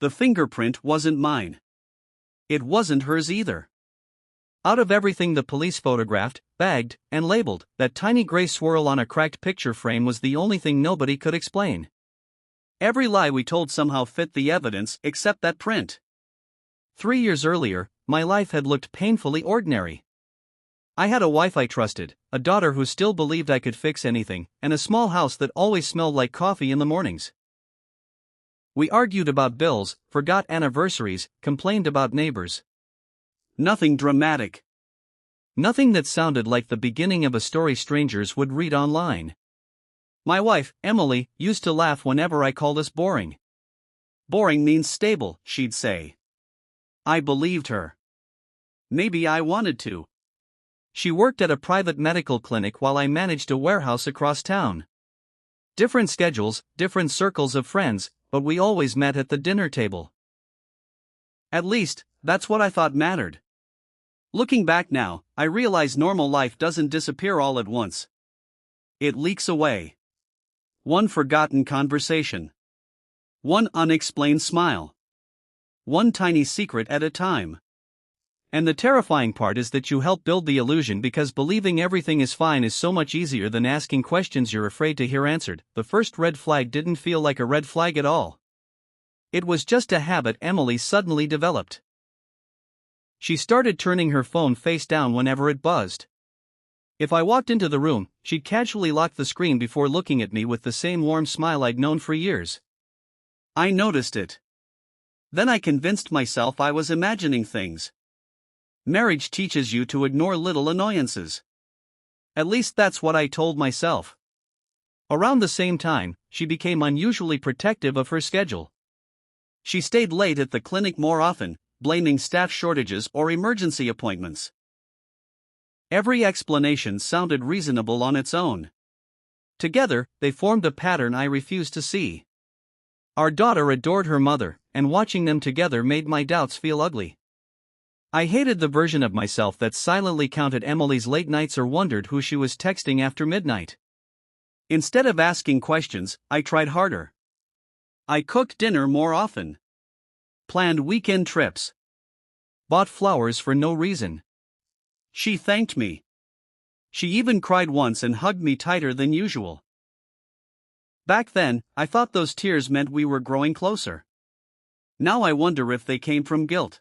the fingerprint wasn't mine. It wasn't hers either. Out of everything the police photographed, bagged, and labeled, that tiny gray swirl on a cracked picture frame was the only thing nobody could explain. Every lie we told somehow fit the evidence except that print. 3 years earlier, my life had looked painfully ordinary. I had a wife I trusted, a daughter who still believed I could fix anything, and a small house that always smelled like coffee in the mornings. We argued about bills, forgot anniversaries, complained about neighbors. Nothing dramatic. Nothing that sounded like the beginning of a story strangers would read online. My wife, Emily, used to laugh whenever I called us boring. Boring means stable, she'd say. I believed her. Maybe I wanted to. She worked at a private medical clinic while I managed a warehouse across town. Different schedules, different circles of friends, but we always met at the dinner table. At least, that's what I thought mattered. Looking back now, I realize normal life doesn't disappear all at once. It leaks away. One forgotten conversation. One unexplained smile. One tiny secret at a time. And the terrifying part is that you help build the illusion because believing everything is fine is so much easier than asking questions you're afraid to hear answered. The first red flag didn't feel like a red flag at all. It was just a habit Emily suddenly developed. She started turning her phone face down whenever it buzzed. If I walked into the room, she'd casually lock the screen before looking at me with the same warm smile I'd known for years. I noticed it. Then I convinced myself I was imagining things. Marriage teaches you to ignore little annoyances. At least that's what I told myself. Around the same time, she became unusually protective of her schedule. She stayed late at the clinic more often, blaming staff shortages or emergency appointments. Every explanation sounded reasonable on its own. Together, they formed a pattern I refused to see. Our daughter adored her mother, and watching them together made my doubts feel ugly. I hated the version of myself that silently counted Emily's late nights or wondered who she was texting after midnight. Instead of asking questions, I tried harder. I cooked dinner more often. Planned weekend trips. Bought flowers for no reason. She thanked me. She even cried once and hugged me tighter than usual. Back then, I thought those tears meant we were growing closer. Now I wonder if they came from guilt.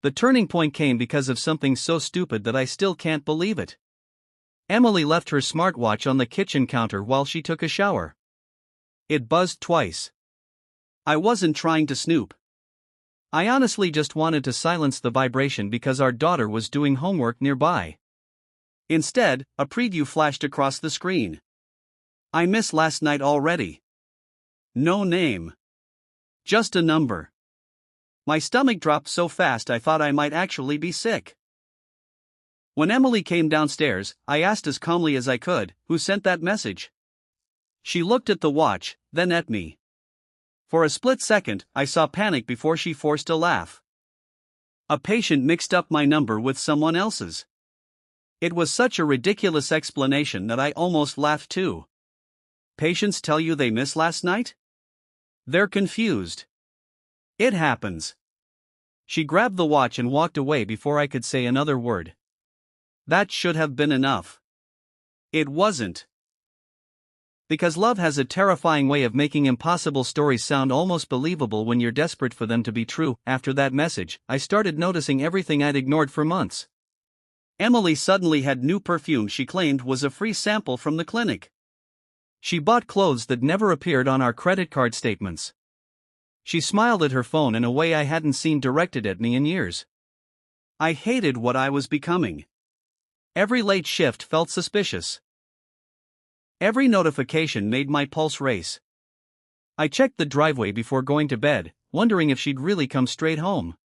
The turning point came because of something so stupid that I still can't believe it. Emily left her smartwatch on the kitchen counter while she took a shower. It buzzed twice. I wasn't trying to snoop. I honestly just wanted to silence the vibration because our daughter was doing homework nearby. Instead, a preview flashed across the screen. I missed last night already. No name. Just a number. My stomach dropped so fast I thought I might actually be sick. When Emily came downstairs, I asked as calmly as I could, "Who sent that message?" She looked at the watch, then at me. For a split second, I saw panic before she forced a laugh. A patient mixed up my number with someone else's. It was such a ridiculous explanation that I almost laughed too. Patients tell you they missed last night? They're confused. It happens. She grabbed the watch and walked away before I could say another word. That should have been enough. It wasn't. Because love has a terrifying way of making impossible stories sound almost believable when you're desperate for them to be true. After that message, I started noticing everything I'd ignored for months. Emily suddenly had new perfume she claimed was a free sample from the clinic. She bought clothes that never appeared on our credit card statements. She smiled at her phone in a way I hadn't seen directed at me in years. I hated what I was becoming. Every late shift felt suspicious. Every notification made my pulse race. I checked the driveway before going to bed, wondering if she'd really come straight home.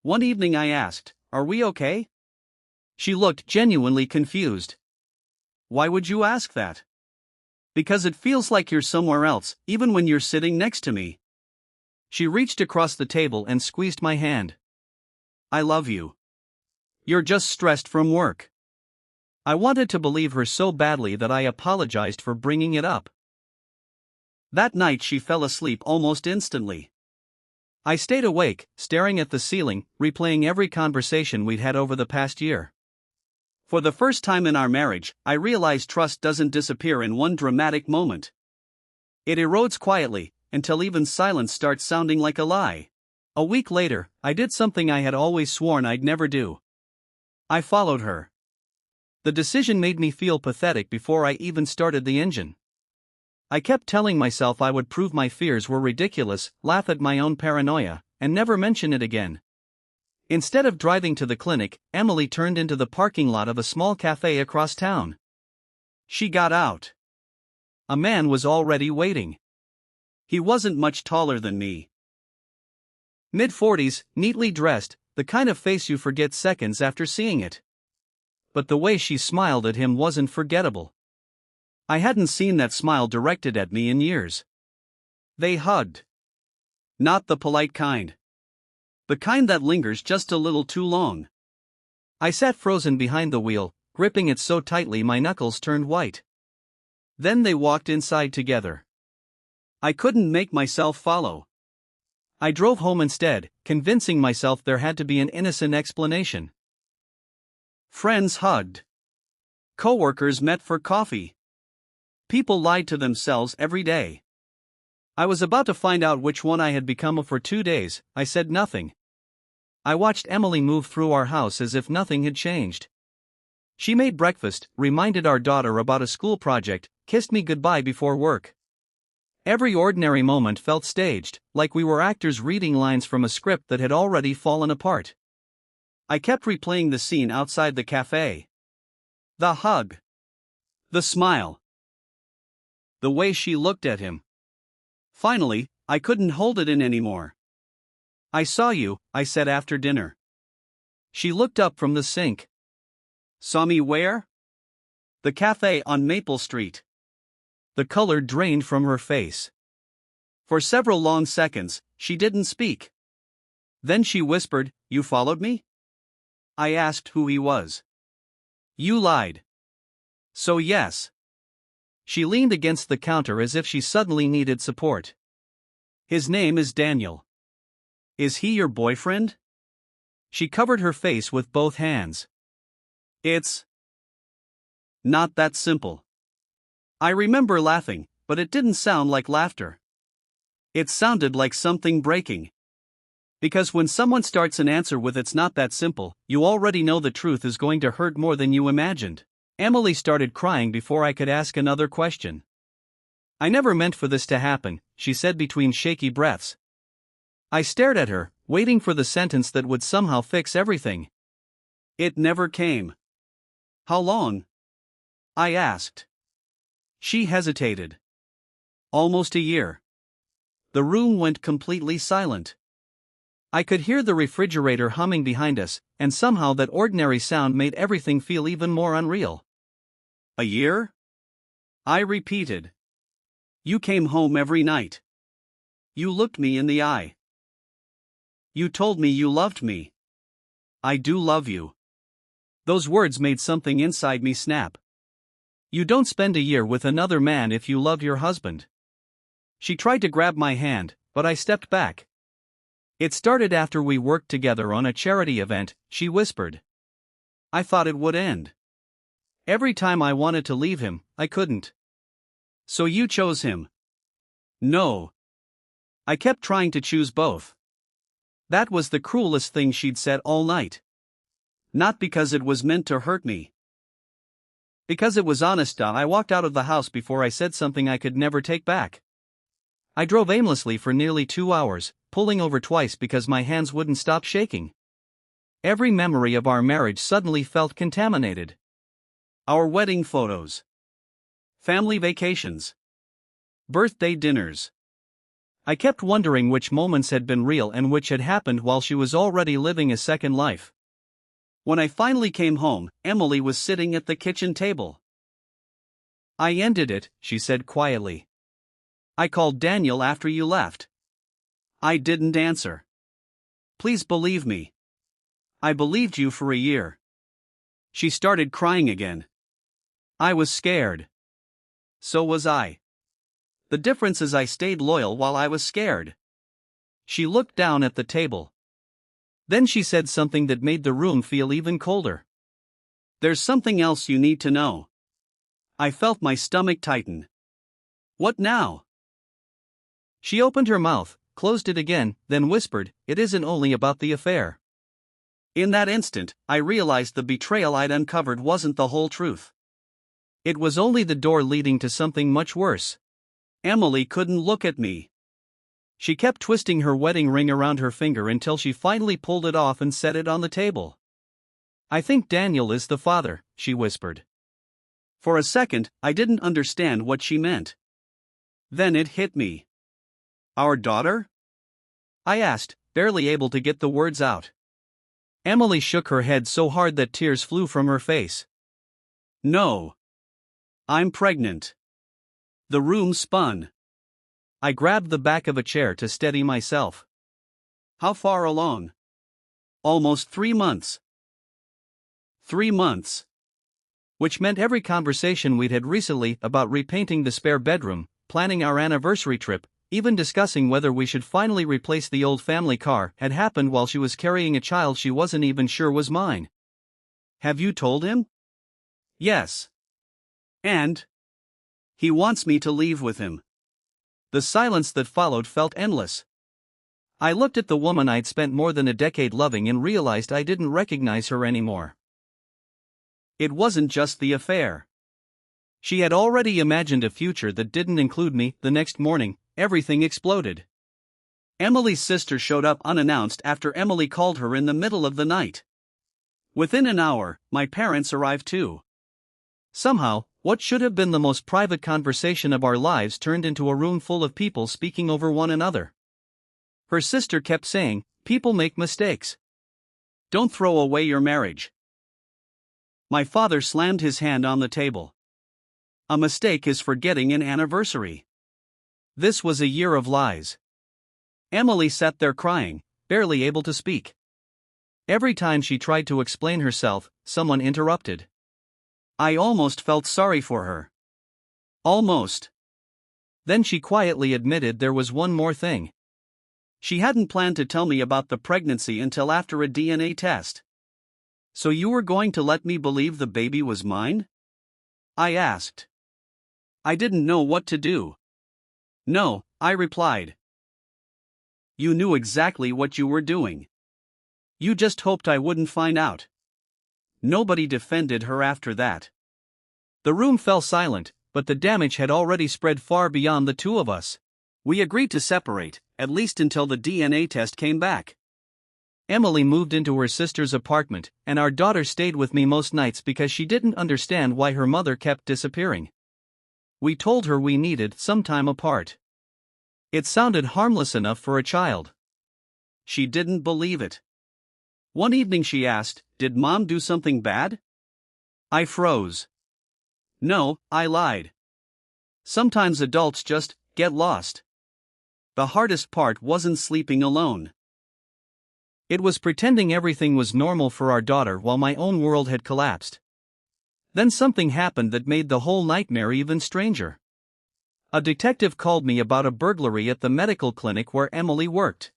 One evening I asked, "Are we okay?" She looked genuinely confused. "Why would you ask that?" "Because it feels like you're somewhere else, even when you're sitting next to me." She reached across the table and squeezed my hand. "I love you. You're just stressed from work." I wanted to believe her so badly that I apologized for bringing it up. That night she fell asleep almost instantly. I stayed awake, staring at the ceiling, replaying every conversation we'd had over the past year. For the first time in our marriage, I realized trust doesn't disappear in one dramatic moment. It erodes quietly, until even silence starts sounding like a lie. A week later, I did something I had always sworn I'd never do. I followed her. The decision made me feel pathetic before I even started the engine. I kept telling myself I would prove my fears were ridiculous, laugh at my own paranoia, and never mention it again. Instead of driving to the clinic, Emily turned into the parking lot of a small cafe across town. She got out. A man was already waiting. He wasn't much taller than me. Mid-40s, neatly dressed, the kind of face you forget seconds after seeing it. But the way she smiled at him wasn't forgettable. I hadn't seen that smile directed at me in years. They hugged. Not the polite kind. The kind that lingers just a little too long. I sat frozen behind the wheel, gripping it so tightly my knuckles turned white. Then they walked inside together. I couldn't make myself follow. I drove home instead, convincing myself there had to be an innocent explanation. Friends hugged. Coworkers met for coffee. People lied to themselves every day. I was about to find out which one I had become for 2 days. I said nothing. I watched Emily move through our house as if nothing had changed. She made breakfast, reminded our daughter about a school project, kissed me goodbye before work. Every ordinary moment felt staged, like we were actors reading lines from a script that had already fallen apart. I kept replaying the scene outside the cafe. The hug. The smile. The way she looked at him. Finally, I couldn't hold it in anymore. I saw you, I said after dinner. She looked up from the sink. Saw me where? The cafe on Maple Street. The color drained from her face. For several long seconds, she didn't speak. Then she whispered, "You followed me?" I asked who he was. You lied. So yes. She leaned against the counter as if she suddenly needed support. His name is Daniel. Is he your boyfriend? She covered her face with both hands. It's not that simple. I remember laughing, but it didn't sound like laughter. It sounded like something breaking. Because when someone starts an answer with "it's not that simple," you already know the truth is going to hurt more than you imagined. Emily started crying before I could ask another question. I never meant for this to happen, she said between shaky breaths. I stared at her, waiting for the sentence that would somehow fix everything. It never came. How long? I asked. She hesitated. Almost a year. The room went completely silent. I could hear the refrigerator humming behind us, and somehow that ordinary sound made everything feel even more unreal. A year? I repeated. You came home every night. You looked me in the eye. You told me you loved me. I do love you. Those words made something inside me snap. You don't spend a year with another man if you love your husband. She tried to grab my hand, but I stepped back. It started after we worked together on a charity event, she whispered. I thought it would end. Every time I wanted to leave him, I couldn't. So you chose him? No. I kept trying to choose both. That was the cruelest thing she'd said all night. Not because it was meant to hurt me. Because it was honest. I walked out of the house before I said something I could never take back. I drove aimlessly for nearly 2 hours, pulling over twice because my hands wouldn't stop shaking. Every memory of our marriage suddenly felt contaminated. Our wedding photos. Family vacations. Birthday dinners. I kept wondering which moments had been real and which had happened while she was already living a second life. When I finally came home, Emily was sitting at the kitchen table. I ended it, she said quietly. I called Daniel after you left. I didn't answer. Please believe me. I believed you for a year. She started crying again. I was scared. So was I. The difference is I stayed loyal while I was scared. She looked down at the table. Then she said something that made the room feel even colder. "There's something else you need to know." I felt my stomach tighten. "What now?" She opened her mouth, closed it again, then whispered, "It isn't only about the affair." In that instant, I realized the betrayal I'd uncovered wasn't the whole truth. It was only the door leading to something much worse. Emily couldn't look at me. She kept twisting her wedding ring around her finger until she finally pulled it off and set it on the table. "I think Daniel is the father," she whispered. For a second, I didn't understand what she meant. Then it hit me. "Our daughter?" I asked, barely able to get the words out. Emily shook her head so hard that tears flew from her face. "No. I'm pregnant." The room spun. I grabbed the back of a chair to steady myself. "How far along?" "Almost 3 months." 3 months. Which meant every conversation we'd had recently about repainting the spare bedroom, planning our anniversary trip, even discussing whether we should finally replace the old family car, had happened while she was carrying a child she wasn't even sure was mine. "Have you told him?" "Yes." "And?" "He wants me to leave with him." The silence that followed felt endless. I looked at the woman I'd spent more than a decade loving and realized I didn't recognize her anymore. It wasn't just the affair. She had already imagined a future that didn't include me. The next morning, everything exploded. Emily's sister showed up unannounced after Emily called her in the middle of the night. Within an hour, my parents arrived too. Somehow, what should have been the most private conversation of our lives turned into a room full of people speaking over one another. Her sister kept saying, "People make mistakes. Don't throw away your marriage." My father slammed his hand on the table. "A mistake is forgetting an anniversary." This was a year of lies. Emily sat there crying, barely able to speak. Every time she tried to explain herself, someone interrupted. I almost felt sorry for her. Almost. Then she quietly admitted there was one more thing. She hadn't planned to tell me about the pregnancy until after a DNA test. "So you were going to let me believe the baby was mine?" I asked. I didn't know what to do. "No," I replied. "You knew exactly what you were doing. You just hoped I wouldn't find out." Nobody defended her after that. The room fell silent, but the damage had already spread far beyond the two of us. We agreed to separate, at least until the DNA test came back. Emily moved into her sister's apartment, and our daughter stayed with me most nights because she didn't understand why her mother kept disappearing. We told her we needed some time apart. It sounded harmless enough for a child. She didn't believe it. One evening she asked, "Did Mom do something bad?" I froze. "No," I lied. "Sometimes adults just get lost." The hardest part wasn't sleeping alone. It was pretending everything was normal for our daughter while my own world had collapsed. Then something happened that made the whole nightmare even stranger. A detective called me about a burglary at the medical clinic where Emily worked.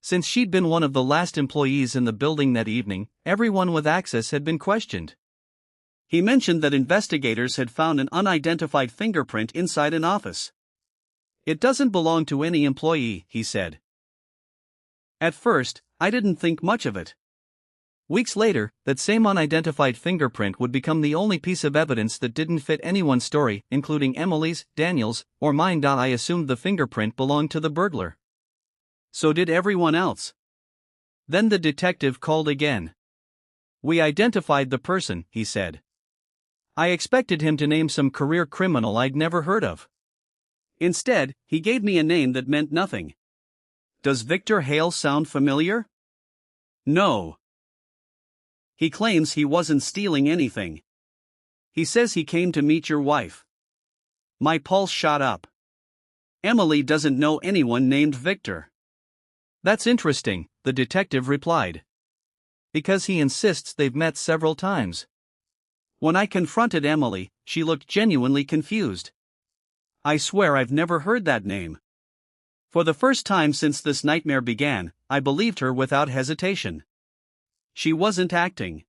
Since she'd been one of the last employees in the building that evening, everyone with access had been questioned. He mentioned that investigators had found an unidentified fingerprint inside an office. "It doesn't belong to any employee," he said. At first, I didn't think much of it. Weeks later, that same unidentified fingerprint would become the only piece of evidence that didn't fit anyone's story, including Emily's, Daniel's, or mine. I assumed the fingerprint belonged to the burglar. So did everyone else. Then the detective called again. "We identified the person," he said. I expected him to name some career criminal I'd never heard of. Instead, he gave me a name that meant nothing. "Does Victor Hale sound familiar?" "No." "He claims he wasn't stealing anything. He says he came to meet your wife." My pulse shot up. "Emily doesn't know anyone named Victor." "That's interesting," the detective replied. "Because he insists they've met several times." When I confronted Emily, she looked genuinely confused. "I swear I've never heard that name." For the first time since this nightmare began, I believed her without hesitation. She wasn't acting.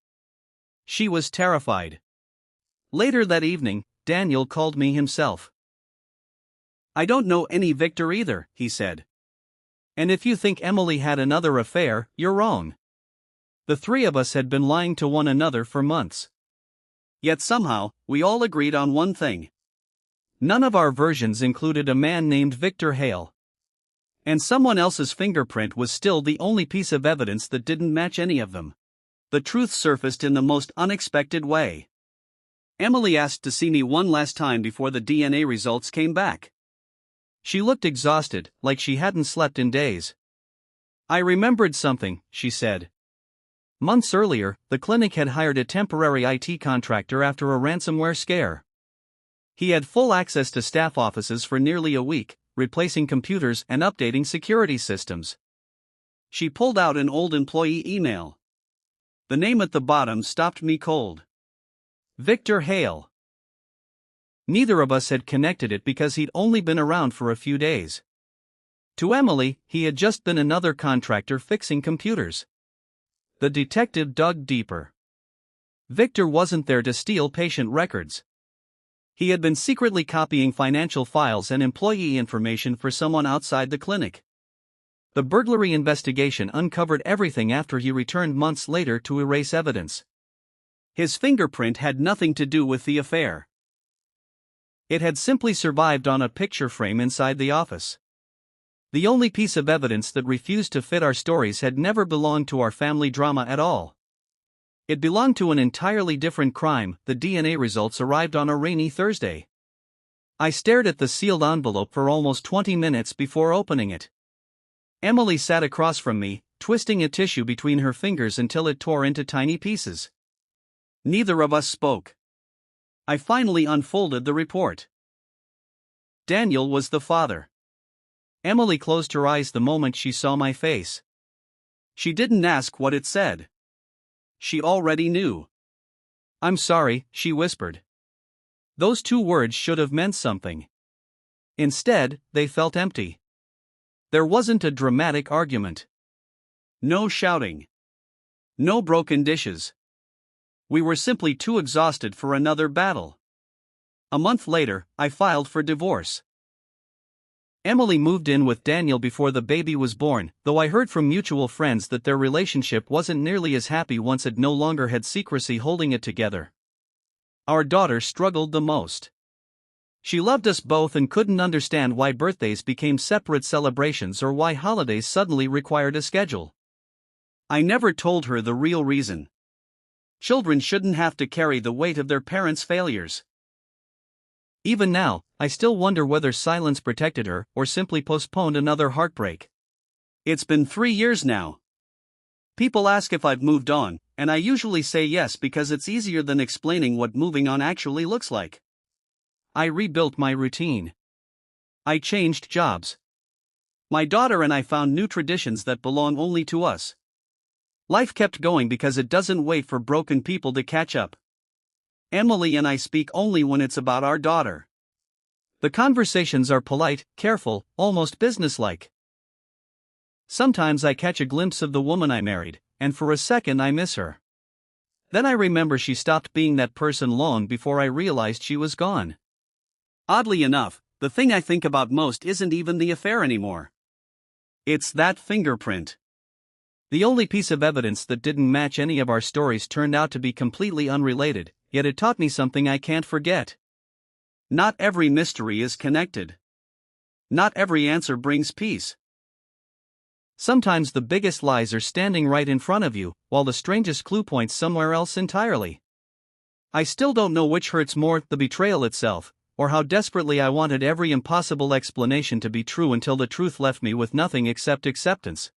She was terrified. Later that evening, Daniel called me himself. "I don't know any Victor either," he said. "And if you think Emily had another affair, you're wrong. The three of us had been lying to one another for months. Yet somehow, we all agreed on one thing. None of our versions included a man named Victor Hale. And someone else's fingerprint was still the only piece of evidence that didn't match any of them. The truth surfaced in the most unexpected way. Emily asked to see me one last time before the DNA results came back. She looked exhausted, like she hadn't slept in days. "I remembered something," she said. Months earlier, the clinic had hired a temporary IT contractor after a ransomware scare. He had full access to staff offices for nearly a week, replacing computers and updating security systems. She pulled out an old employee email. The name at the bottom stopped me cold. Victor Hale. Neither of us had connected it because he'd only been around for a few days. To Emily, he had just been another contractor fixing computers. The detective dug deeper. Victor wasn't there to steal patient records. He had been secretly copying financial files and employee information for someone outside the clinic. The burglary investigation uncovered everything after he returned months later to erase evidence. His fingerprint had nothing to do with the affair. It had simply survived on a picture frame inside the office. The only piece of evidence that refused to fit our stories had never belonged to our family drama at all. It belonged to an entirely different crime. The DNA results arrived on a rainy Thursday. I stared at the sealed envelope for almost 20 minutes before opening it. Emily sat across from me, twisting a tissue between her fingers until it tore into tiny pieces. Neither of us spoke. I finally unfolded the report. Daniel was the father. Emily closed her eyes the moment she saw my face. She didn't ask what it said. She already knew. "I'm sorry," she whispered. Those two words should have meant something. Instead, they felt empty. There wasn't a dramatic argument. No shouting. No broken dishes. We were simply too exhausted for another battle. A month later, I filed for divorce. Emily moved in with Daniel before the baby was born, though I heard from mutual friends that their relationship wasn't nearly as happy once it no longer had secrecy holding it together. Our daughter struggled the most. She loved us both and couldn't understand why birthdays became separate celebrations or why holidays suddenly required a schedule. I never told her the real reason. Children shouldn't have to carry the weight of their parents' failures. Even now, I still wonder whether silence protected her or simply postponed another heartbreak. It's been 3 years now. People ask if I've moved on, and I usually say yes because it's easier than explaining what moving on actually looks like. I rebuilt my routine. I changed jobs. My daughter and I found new traditions that belong only to us. Life kept going because it doesn't wait for broken people to catch up. Emily and I speak only when it's about our daughter. The conversations are polite, careful, almost businesslike. Sometimes I catch a glimpse of the woman I married, and for a second I miss her. Then I remember she stopped being that person long before I realized she was gone. Oddly enough, the thing I think about most isn't even the affair anymore. It's that fingerprint. The only piece of evidence that didn't match any of our stories turned out to be completely unrelated, yet it taught me something I can't forget. Not every mystery is connected. Not every answer brings peace. Sometimes the biggest lies are standing right in front of you, while the strangest clue points somewhere else entirely. I still don't know which hurts more, the betrayal itself, or how desperately I wanted every impossible explanation to be true until the truth left me with nothing except acceptance.